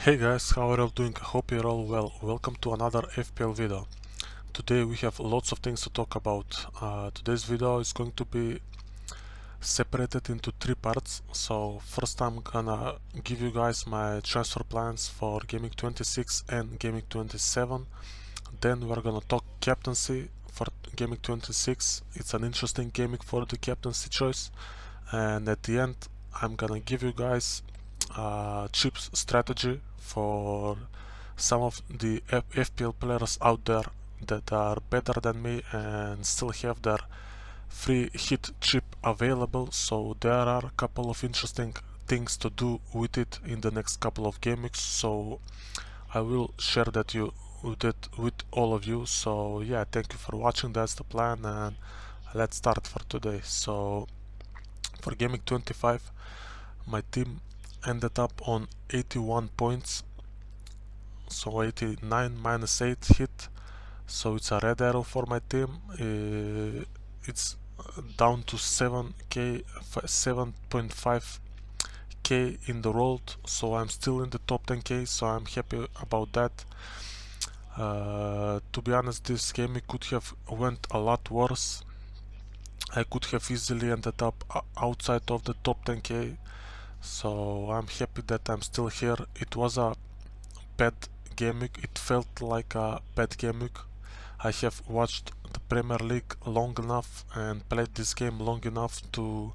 Hey guys, how are you all doing? I hope you're all well. Welcome to another FPL video. Today we have lots of things to talk about. Today's video is going to be separated into three parts. So first I'm gonna give you guys my transfer plans for Gaming 26 and Gaming 27. Then we're gonna talk captaincy for Gaming 26. It's an interesting gaming for the captaincy choice. And at the end I'm gonna give you guys cheap strategy for some of the FPL players out there that are better than me and still have their free hit chip available. So there are a couple of interesting things to do with it in the next couple of game weeks. So I will share that with all of you. So yeah, thank you for watching. That's the plan, and let's start for today. So for gaming 25, my team ended up on 81 points, so 89 minus 8 hit, so it's a red arrow for my team. It's down to 7k 7.5k in the world, so I'm still in the top 10k, so I'm happy about that. To be honest, this game it could have went a lot worse. I could have easily ended up outside of the top 10k, so I'm happy that I'm still here. It was a bad game week. It felt like a bad game week. I have watched the Premier League long enough and played this game long enough to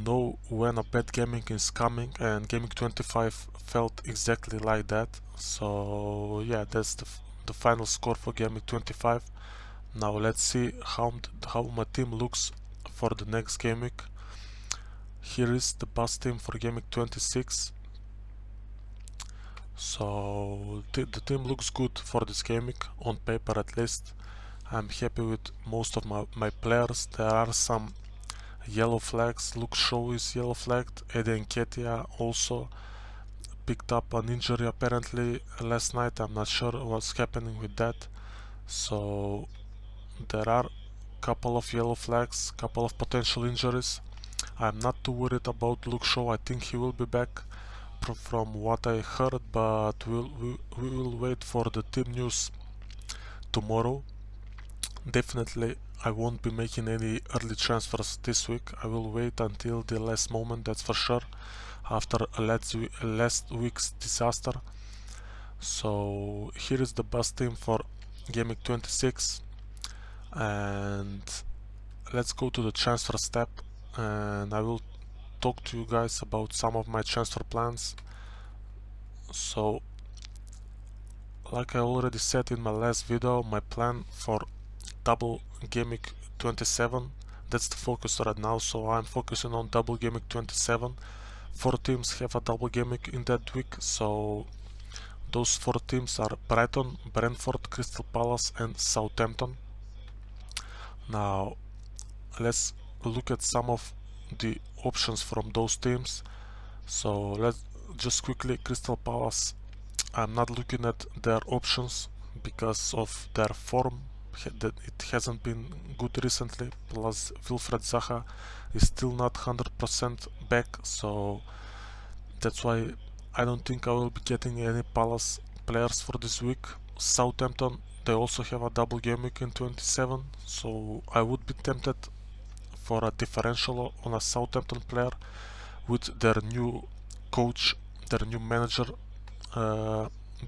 know when a bad gaming is coming, and gaming 25 felt exactly like that. So yeah, that's the final score for gaming 25. Now let's see how my team looks for the next game week. Here is the bus team for gaming 26. So the team looks good for this game week, on paper at least. I'm happy with most of my players. There are some yellow flags. Luke Shaw is yellow flagged. Eddie Nketiah also picked up an injury apparently last night. I'm not sure what's happening with that. So there are couple of yellow flags, couple of potential injuries. I'm not too worried about Luke Shaw. I think he will be back from what I heard, but we will wait for the team news tomorrow. Definitely I won't be making any early transfers this week. I will wait until the last moment, that's for sure, after last week's disaster. So here is the bus team for gaming 26, and let's go to the transfer step, and I will talk to you guys about some of my transfer plans. So like I already said in my last video, my plan for double gaming 27, that's the focus right now, so I'm focusing on double gaming 27. 4 teams have a double gaming in that week, so those 4 teams are Brighton, Brentford, Crystal Palace and Southampton. Now let's look at some of the options from those teams. So let's just quickly, Crystal Palace, I'm not looking at their options because of their form. It hasn't been good recently, plus Wilfred Zaha is still not 100% back, so that's why I don't think I will be getting any Palace players for this week. Southampton, they also have a double game week in 27, so I would be tempted for a differential on a Southampton player with their new coach, their new manager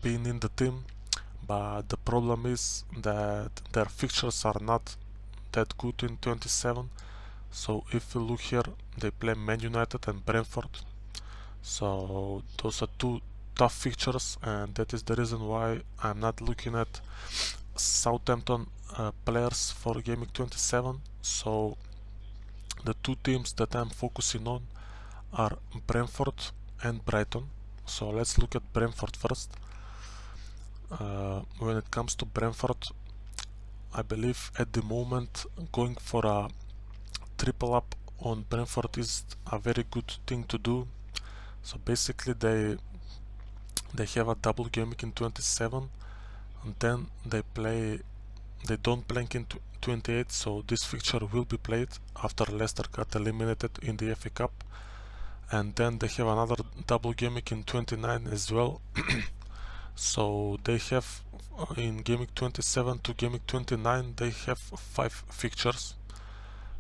being in the team. But the problem is that their fixtures are not that good in 27. So if we look here, they play Man United and Brentford. So those are two tough fixtures, and that is the reason why I'm not looking at Southampton players for gaming 27. So the two teams that I'm focusing on are Brentford and Brighton. So let's look at Brentford first. When it comes to Brentford, I believe at the moment going for a triple up on Brentford is a very good thing to do. So basically they have a double game week in 27, and then they don't play in 28, so this fixture will be played after Leicester got eliminated in the FA Cup. and then they have another double game week in 29 as well. So they have in game week 27 to game week 29 they have 5 fixtures.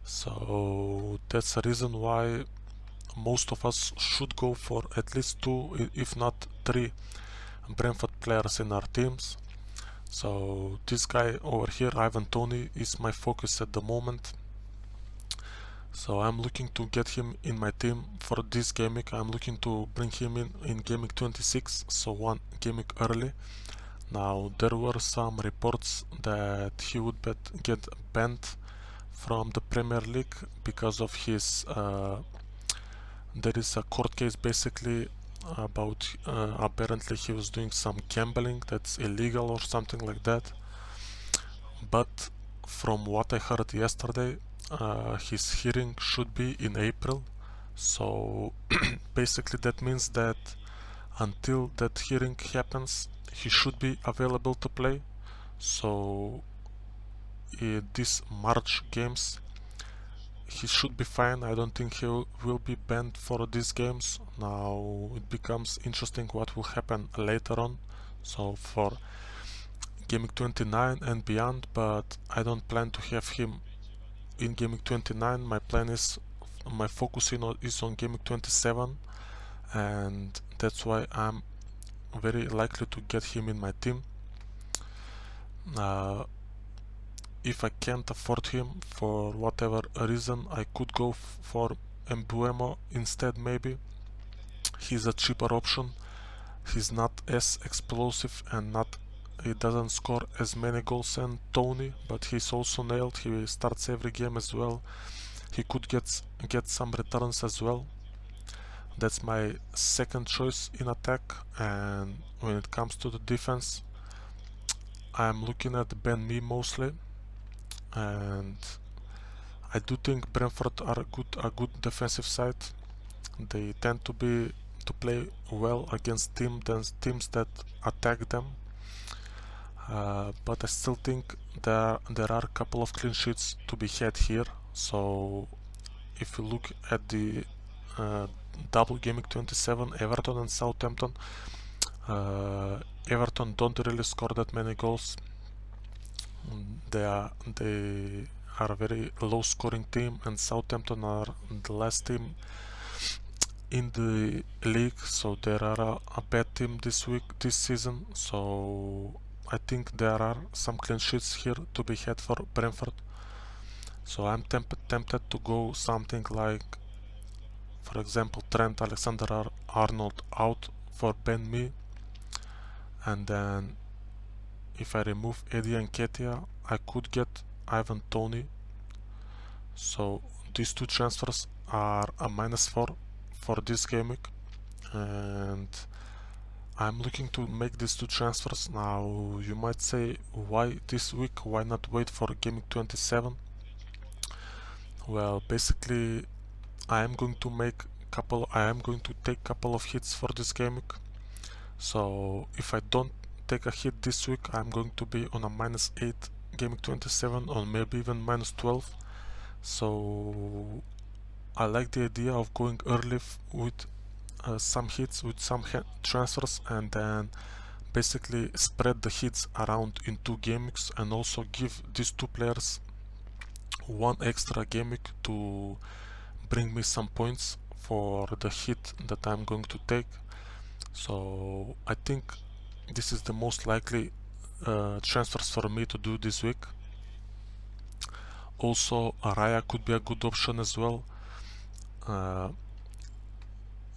So that's the reason why most of us should go for at least 2, if not 3 Brentford players in our teams. So this guy over here, Ivan Toney, is my focus at the moment. So I'm looking to get him in my team for this game week. I'm looking to bring him in game week 26, so one game week early. Now there were some reports that he would get banned from the Premier League because of his there is a court case basically about apparently he was doing some gambling that's illegal or something like that. But from what I heard yesterday, his hearing should be in April. So basically that means that until that hearing happens, he should be available to play. So in these March games, he should be fine. I don't think he will be banned for these games. Now it becomes interesting what will happen later on. So for Game Week 29 and beyond, but I don't plan to have him in Game Week 29. My plan is, my focus is on Game Week 27, and that's why I'm very likely to get him in my team. If I can't afford him for whatever reason, I could go for Mbuemo instead maybe. He's a cheaper option. He's not as explosive and he doesn't score as many goals as Tony, but he's also nailed. He starts every game as well. He could get some returns as well. That's my second choice in attack. And when it comes to the defense, I'm looking at Ben Mee mostly, and I do think Brentford are a good defensive side. They tend to play well against teams that attack them. But I still think there are a couple of clean sheets to be had here. So if you look at the double game week 27, Everton and Southampton, Everton don't really score that many goals. They are a very low scoring team, and Southampton are the last team in the league, so they are a bad team this season. So I think there are some clean sheets here to be had for Brentford. So I'm tempted to go something like, for example, Trent Alexander-Arnold out for Ben Mee, and then if I remove Eddie Nketiah, I could get Ivan Toney. So these two transfers are a -4 for this game week, and I'm looking to make these two transfers. Now you might say, why this week? Why not wait for game week 27? Well, basically I am going to take couple of hits for this game week. So if I don't take a hit this week, I'm going to be on a -8 game week 27, or maybe even -12. So I like the idea of going early with some hits, with some transfers, and then basically spread the hits around in 2 game weeks, and also give these 2 players one extra game week to bring me some points for the hit that I'm going to take. So I think this is the most likely transfers for me to do this week. Also, Araya could be a good option as well.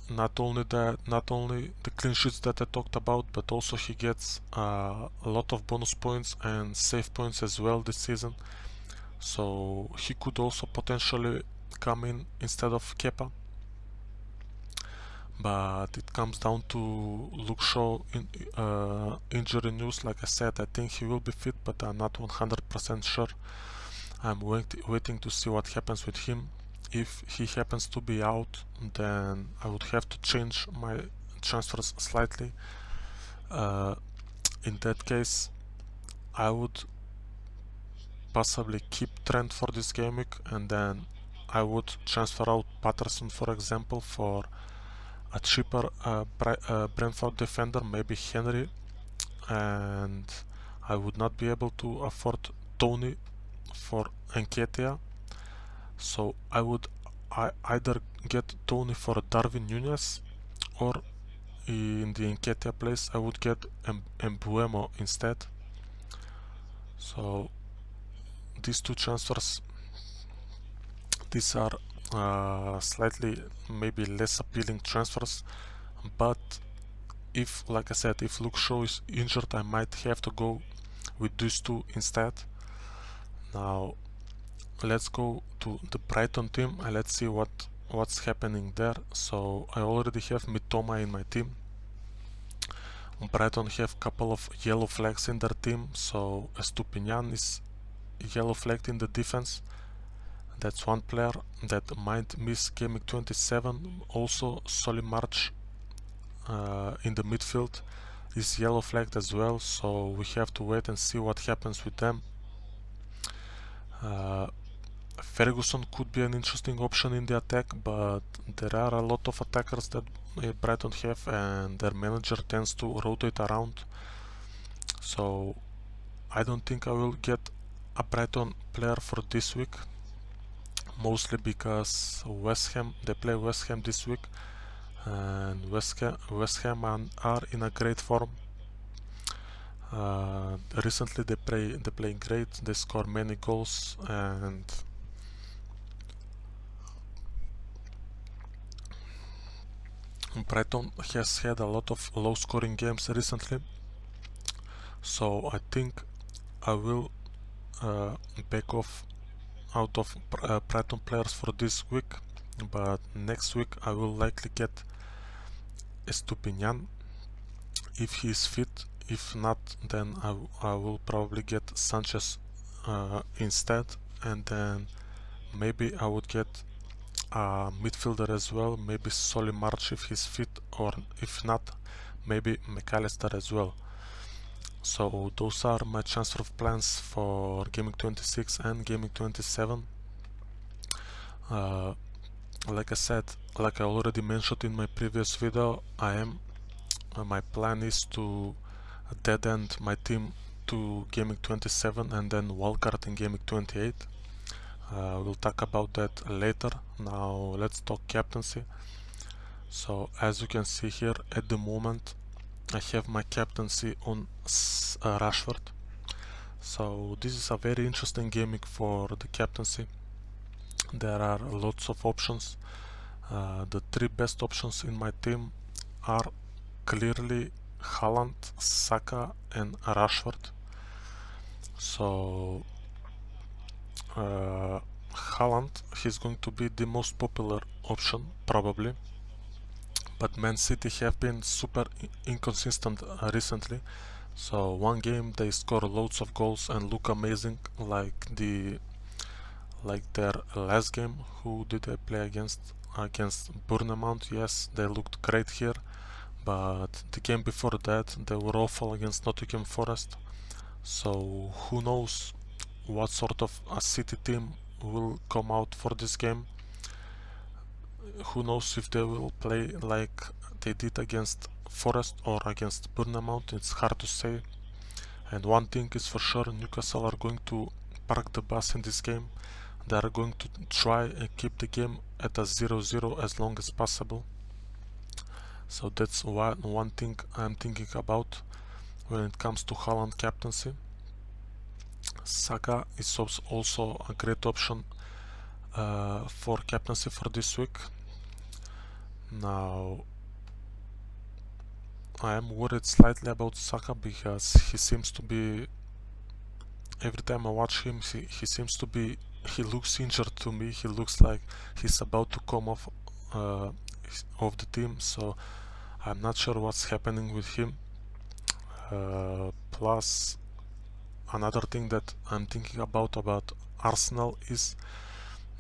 Not only the clean sheets that I talked about, but also he gets a lot of bonus points and save points as well this season. So he could also potentially come in instead of Kepa. But it comes down to Luke Shaw injury news. Like I said, I think he will be fit, but I'm not 100% sure. I'm waiting to see what happens with him. If he happens to be out, then I would have to change my transfers slightly. In that case, I would possibly keep Trent for this game week, and then I would transfer out Patterson, for example, for a cheaper Brentford defender, maybe Henry, and I would not be able to afford Tony for Nketiah, so I would either get Tony for Darwin Núñez, or in the Nketiah place I would get Mbuemo instead. So these two transfers, these are slightly maybe less appealing transfers, but if, like I said, if Luke Shaw is injured, I might have to go with these two instead. Now let's go to the Brighton team and let's see what's happening there. So I already have Mitoma in my team. Brighton have a couple of yellow flags in their team, so Estupinian is yellow flagged in the defense. That's one player that might miss GW27. Also Solly March in the midfield is yellow flagged as well, so we have to wait and see what happens with them. Ferguson could be an interesting option in the attack, but there are a lot of attackers that Brighton have, and their manager tends to rotate around. So I don't think I will get a Brighton player for this week, mostly because they play West Ham this week, and West Ham are in a great form. Recently they play great, they score many goals, and Brighton has had a lot of low scoring games recently, so I think I will back off out of Brighton players for this week, but next week I will likely get Estupinian if he is fit. If not, then I will probably get Sanchez instead, and then maybe I would get a midfielder as well, maybe Solly March if he's fit, or if not, maybe McAllister as well. So those are my transfer plans for GW26 and GW27. Like I said, like I already mentioned in my previous video, my plan is to dead end my team to GW27 and then wildcard in GW28. We'll talk about that later. Now let's talk captaincy. So as you can see here, at the moment I have my captaincy on Rashford. So this is a very interesting gaming for the captaincy. There are lots of options. The three best options in my team are clearly Haaland, Saka and Rashford. So Haaland, he's going to be the most popular option probably, but Man City have been super inconsistent recently. So one game they score loads of goals and look amazing, like their last game. Who did they play against? Against Bournemouth. Yes, they looked great here, but the game before that they were awful against Nottingham Forest. So who knows what sort of a City team will come out for this game. Who knows if they will play like they did against Forest or against Bournemouth. It's hard to say. And one thing is for sure, Newcastle are going to park the bus in this game. They are going to try and keep the game at a 0-0 as long as possible. So that's one thing I'm thinking about when it comes to Haaland captaincy. Saka is also a great option for captaincy for this week. Now I am worried slightly about Saka because he seems to be, every time I watch him, he looks injured to me. He looks like he's about to come off of the team, so I'm not sure what's happening with him. Plus another thing that I'm thinking about Arsenal is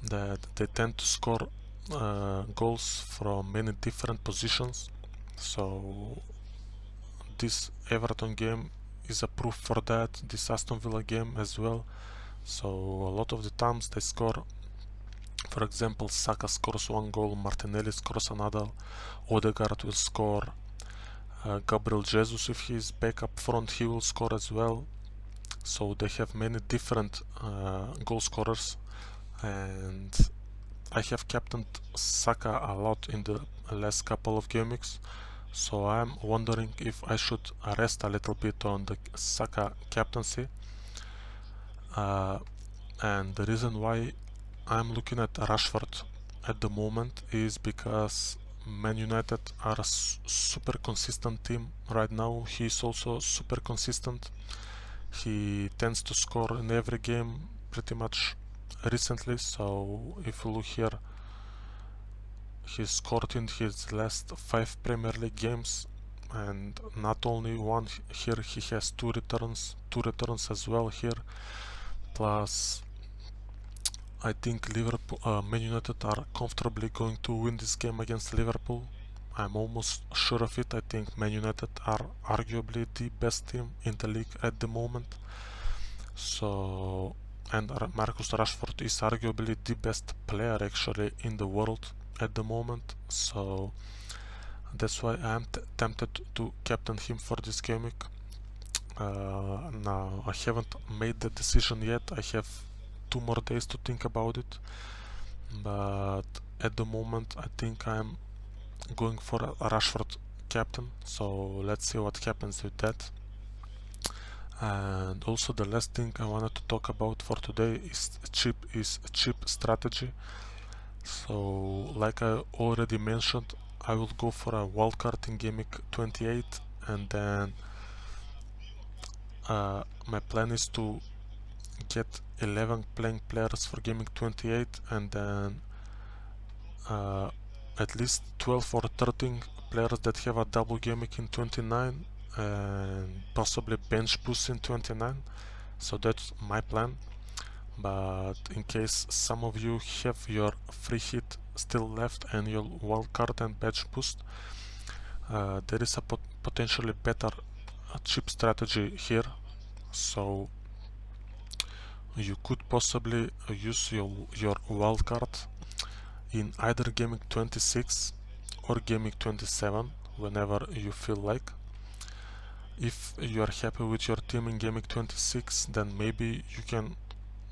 that they tend to score goals from many different positions. So this Everton game is a proof for that, this Aston Villa game as well. So a lot of the times they score For example, Saka scores 1 goal, Martinelli scores another, Odegaard will score, Gabriel Jesus, if he is back up front, he will score as well. So they have many different goal scorers, and I have captained Saka a lot in the last couple of game weeks, so I'm wondering if I should rest a little bit on the Saka captaincy. And the reason why I'm looking at Rashford at the moment is because Man United are a super consistent team right now. He's also super consistent. He tends to score in every game pretty much recently, so if you look here, he scored in his last 5 Premier League games, and not only one here, he has two returns as well here. Plus, I think Man United are comfortably going to win this game against Liverpool. I'm almost sure of it. I think Man United are arguably the best team in the league at the moment. So, and Marcus Rashford is arguably the best player actually in the world at the moment. So that's why I'm tempted to captain him for this game week. Now I haven't made the decision yet. I have 2 more days to think about it, but at the moment I think I'm going for a Rashford captain, so let's see what happens with that. And also the last thing I wanted to talk about for today is cheap strategy. So like I already mentioned, I will go for a wildcard in game week 28, and then my plan is to get 11 playing players for game week 28, and then at least 12 or 13 players that have a double game week in 29, and possibly bench boost in 29. So that's my plan. But in case some of you have your free hit still left and your wildcard and bench boost, there is a potentially better cheap strategy here. So you could possibly use your wildcard in either gaming 26 or gaming 27 whenever you feel like. If you are happy with your team in gaming 26, then maybe you can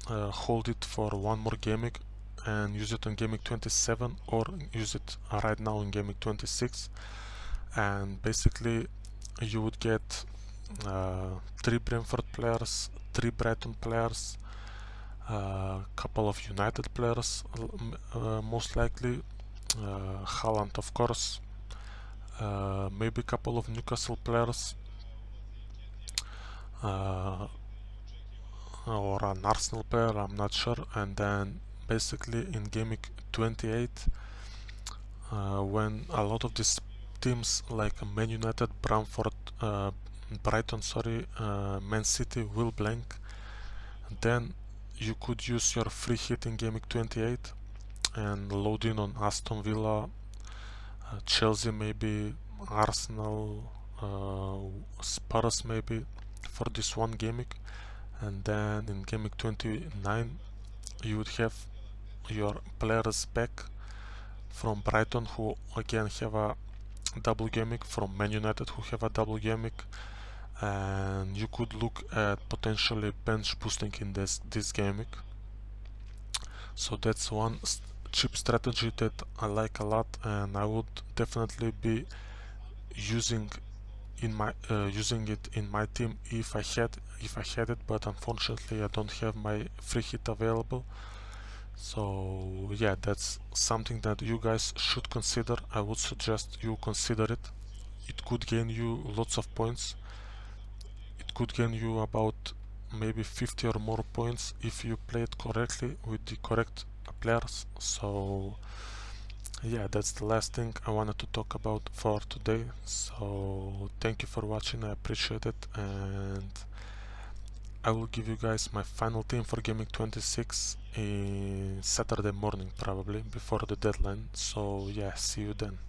hold it for one more gaming and use it on gaming 27, or use it right now in gaming 26, and basically you would get 3 Brentford players, 3 Brighton players, a couple of United players, most likely, Haaland of course, maybe a couple of Newcastle players, or an Arsenal player, I'm not sure. And then basically in game week 28, when a lot of these teams like Man United, Brighton, Man City will blank, then you could use your free hit in game week 28 and load in on Aston Villa, Chelsea maybe, Arsenal, Spurs maybe, for this one game week. And then in game week 29 you would have your players back from Brighton, who again have a double game week, from Man United, who have a double game week, and you could look at potentially bench boosting in this game week. So that's one cheap strategy that I like a lot, and I would definitely be using it in my team if I had it, but unfortunately I don't have my free hit available. So yeah, that's something that you guys should consider. I would suggest you consider it. It could gain you lots of points. It could gain you about maybe 50 or more points if you play it correctly with the correct players. So yeah, that's the last thing I wanted to talk about for today. So thank you for watching, I appreciate it, and I will give you guys my final team for gaming 26 in Saturday morning, probably before the deadline. So yeah, see you then.